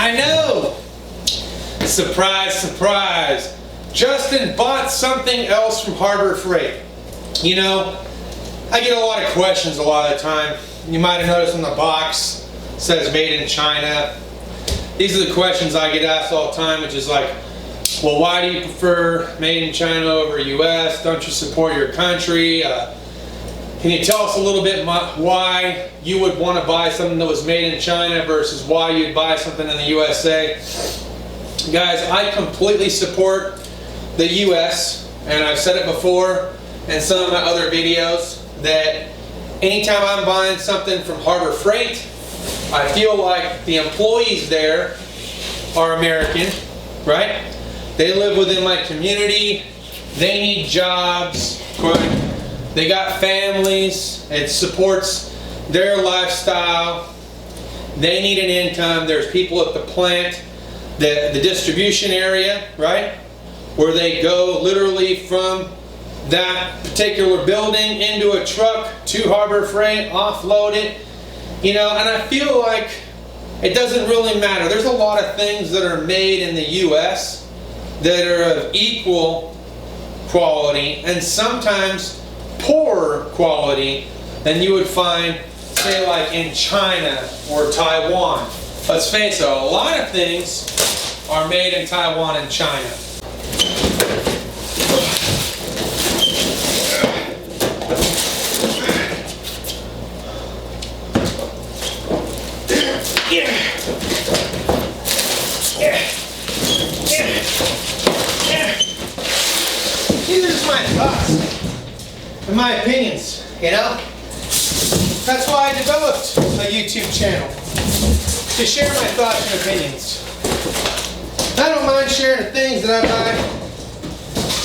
I know! Surprise, surprise! Justin bought something else from Harbor Freight. You know, I get a lot of questions a lot of the time. You might have noticed on the box, it says made in China. These are the questions I get asked all the time, which is like, well, why do you prefer made in China over US? Don't you support your country? Can you tell us a little bit why you would want to buy something that was made in China versus why you'd buy something in the USA? Guys, I completely support the US, and I've said it before in some of my other videos that anytime I'm buying something from Harbor Freight, I feel like the employees there are American, right? They live within my community, they need jobs, they got families, it supports their lifestyle, they need an income. There's people at the plant, the distribution area, right? Where they go literally from that particular building into a truck to Harbor Freight, offload it, you know, and I feel like it doesn't really matter. There's a lot of things that are made in the US that are of equal quality and sometimes poorer quality than you would find, say, like in China or Taiwan. Let's face it, a lot of things are made in Taiwan and China. These are just my thoughts and my opinions, you know? That's why I developed a YouTube channel, to share my thoughts and opinions. I don't mind sharing the things that I buy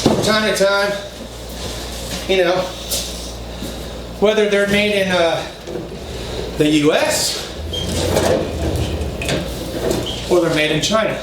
from time to time, you know, whether they're made in the US or they're made in China.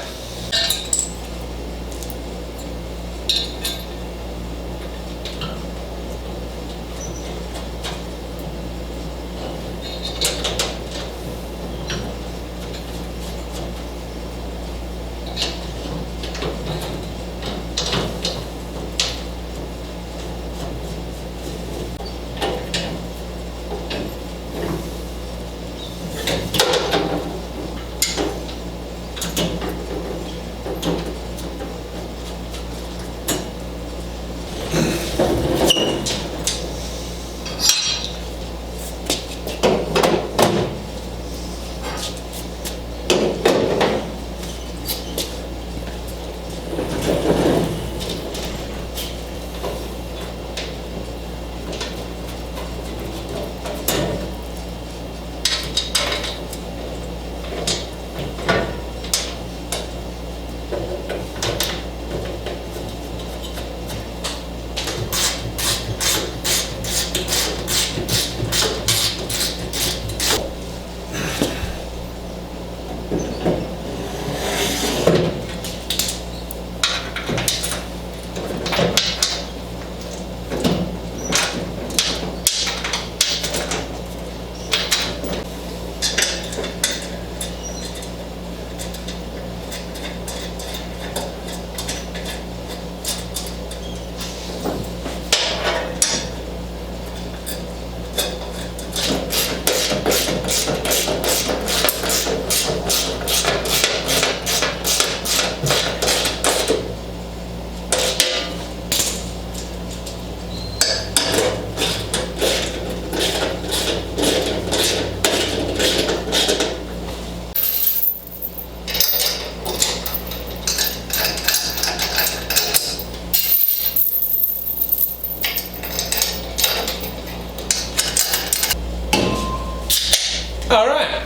Alright,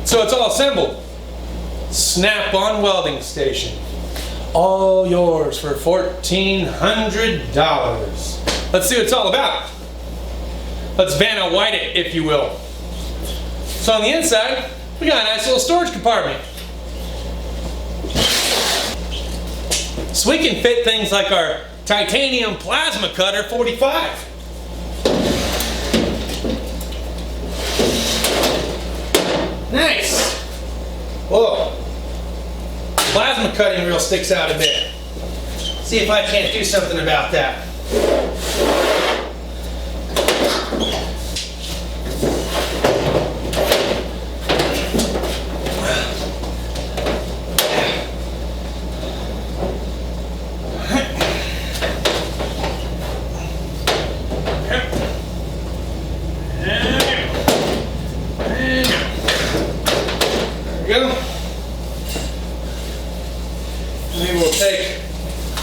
so it's all assembled. Snap-on welding station. All yours for $1,400. Let's see what it's all about. Let's Vanna White it, if you will. So on the inside, we got a nice little storage compartment. So we can fit things like our titanium plasma cutter 45. Nice. Whoa. plasma cutting reel sticks out a bit. See if I can't do something about that.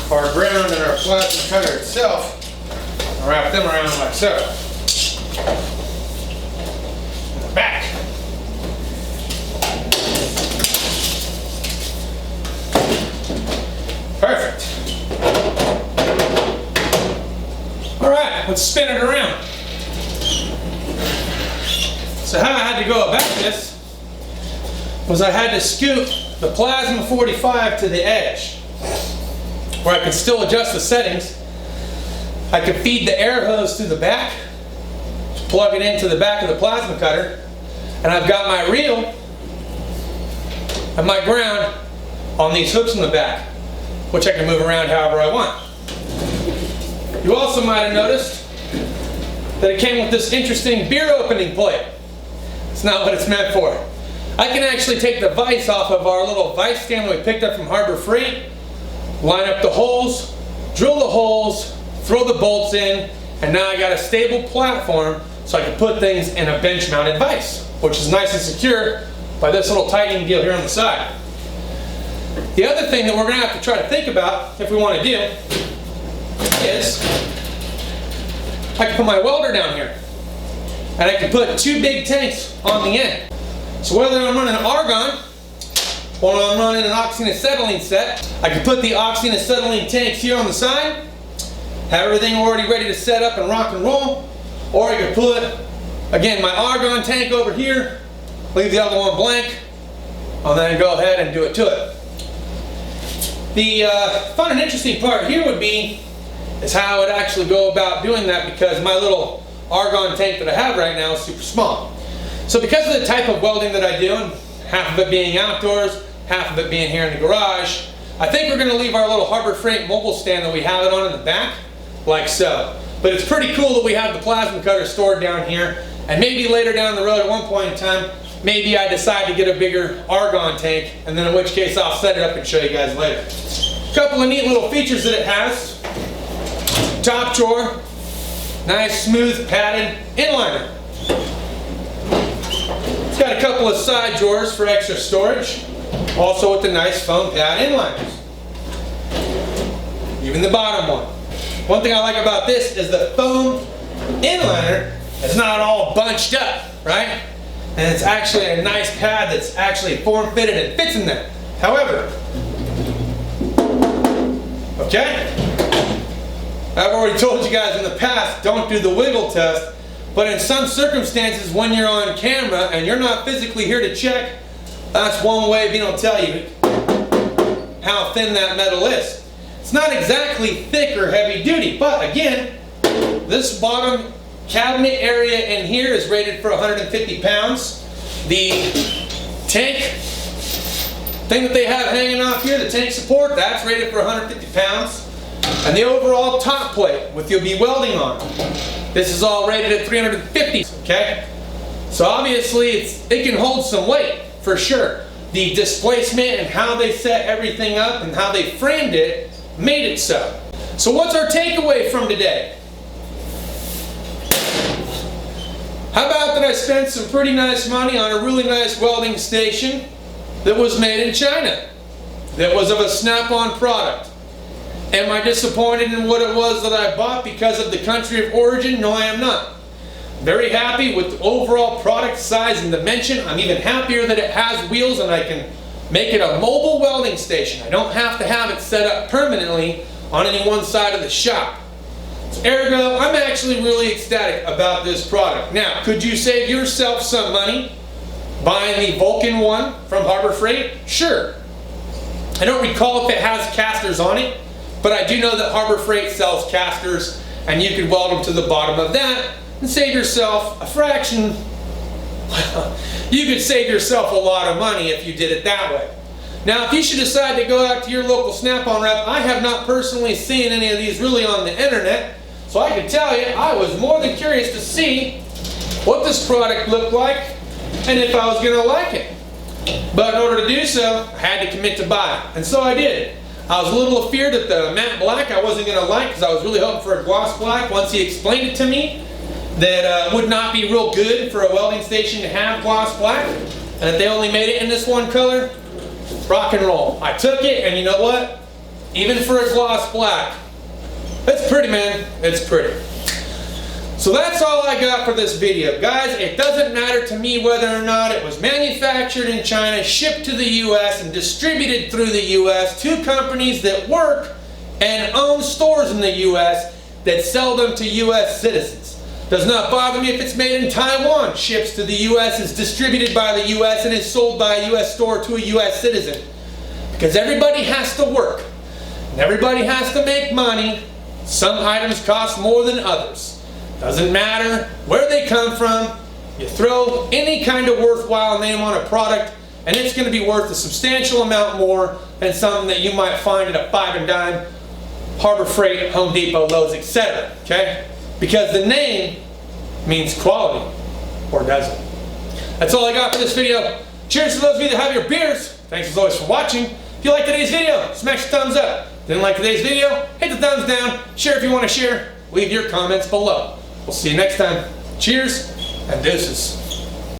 Our ground and our plasma cutter itself, and wrap them around like so. Back. Perfect. All right, let's spin it around. So how I had to go about this was I had to scoop the plasma 45 to the edge, where I could still adjust the settings. I could feed the air hose through the back, plug it into the back of the plasma cutter, and I've got my reel and my ground on these hooks in the back, which I can move around however I want. You also might have noticed that it came with this interesting beer opening plate. It's not what it's meant for. I can actually take the vise off of our little vise stand that we picked up from Harbor Freight, line up the holes, drill the holes, throw the bolts in, and now I got a stable platform so I can put things in a bench mounted vise, which is nice and secure by this little tightening deal here on the side. The other thing that we're going to have to try to think about if we want to do is I can put my welder down here, and I can put two big tanks on the end. So whether I'm running an argon or I'm running an oxyacetylene set, I can put the oxyacetylene tanks here on the side, have everything already ready to set up and rock and roll, or I could put, again, my argon tank over here, leave the other one blank, and then go ahead and do it to it. The fun and interesting part here would be is how I would actually go about doing that, because my little argon tank that I have right now is super small. So because of the type of welding that I do, and half of it being outdoors, half of it being here in the garage, I think we're going to leave our little Harbor Freight mobile stand that we have it on in the back, like so. But it's pretty cool that we have the plasma cutter stored down here, and maybe later down the road at one point in time, maybe I decide to get a bigger argon tank, and then in which case I'll set it up and show you guys later. A couple of neat little features that it has. Top drawer, nice smooth padded inliner. It's got a couple of side drawers for extra storage, also with the nice foam pad inliners. Even the bottom one. One thing I like about this is the foam inliner is not all bunched up, right? And it's actually a nice pad that's actually form fitted and fits in there. However, okay, I've already told you guys in the past, don't do the wiggle test. But in some circumstances, when you're on camera and you're not physically here to check, that's one way of being able to tell you how thin that metal is. It's not exactly thick or heavy duty, but again, this bottom cabinet area in here is rated for 150 pounds. The tank thing that they have hanging off here, the tank support, that's rated for 150 pounds. And the overall top plate, with you'll be welding on, this is all rated at 350, okay? So obviously it can hold some weight, for sure. The displacement and how they set everything up and how they framed it made it so. So what's our takeaway from today? How about that I spent some pretty nice money on a really nice welding station that was made in China, that was of a snap-on product. Am I disappointed in what it was that I bought because of the country of origin? No, I am not. Very happy with the overall product size and dimension. I'm even happier that it has wheels and I can make it a mobile welding station. I don't have to have it set up permanently on any one side of the shop. So ergo, I'm actually really ecstatic about this product. Now, could you save yourself some money buying the Vulcan one from Harbor Freight? Sure. I don't recall if it has casters on it, but I do know that Harbor Freight sells casters, and you could weld them to the bottom of that and save yourself a fraction. You could save yourself a lot of money if you did it that way. Now, if you should decide to go out to your local Snap-on rep, I have not personally seen any of these really on the internet, so I can tell you I was more than curious to see what this product looked like and if I was going to like it. But in order to do so, I had to commit to buy it, and so I did. I was a little afeared that the matte black I wasn't going to like, because I was really hoping for a gloss black once he explained it to me that would not be real good for a welding station to have gloss black, and that they only made it in this one color. Rock and roll. I took it, and you know what? Even for a gloss black, it's pretty, man. It's pretty. So that's all I got for this video. Guys, it doesn't matter to me whether or not it was manufactured in China, shipped to the US, and distributed through the US to companies that work and own stores in the US that sell them to US citizens. Does not bother me if it's made in Taiwan, ships to the US, is distributed by the US, and is sold by a US store to a US citizen. Because everybody has to work, and everybody has to make money. Some items cost more than others. Doesn't matter where they come from. You throw any kind of worthwhile name on a product, and it's going to be worth a substantial amount more than something that you might find at a 5 and dime, Harbor Freight, Home Depot, Lowe's, etc. Okay? Because the name means quality, or doesn't. That's all I got for this video. Cheers to those of you that have your beers. Thanks as always for watching. If you liked today's video, smash the thumbs up. Didn't like today's video, hit the thumbs down. Share if you want to share. Leave your comments below. We'll see you next time. Cheers and deuces.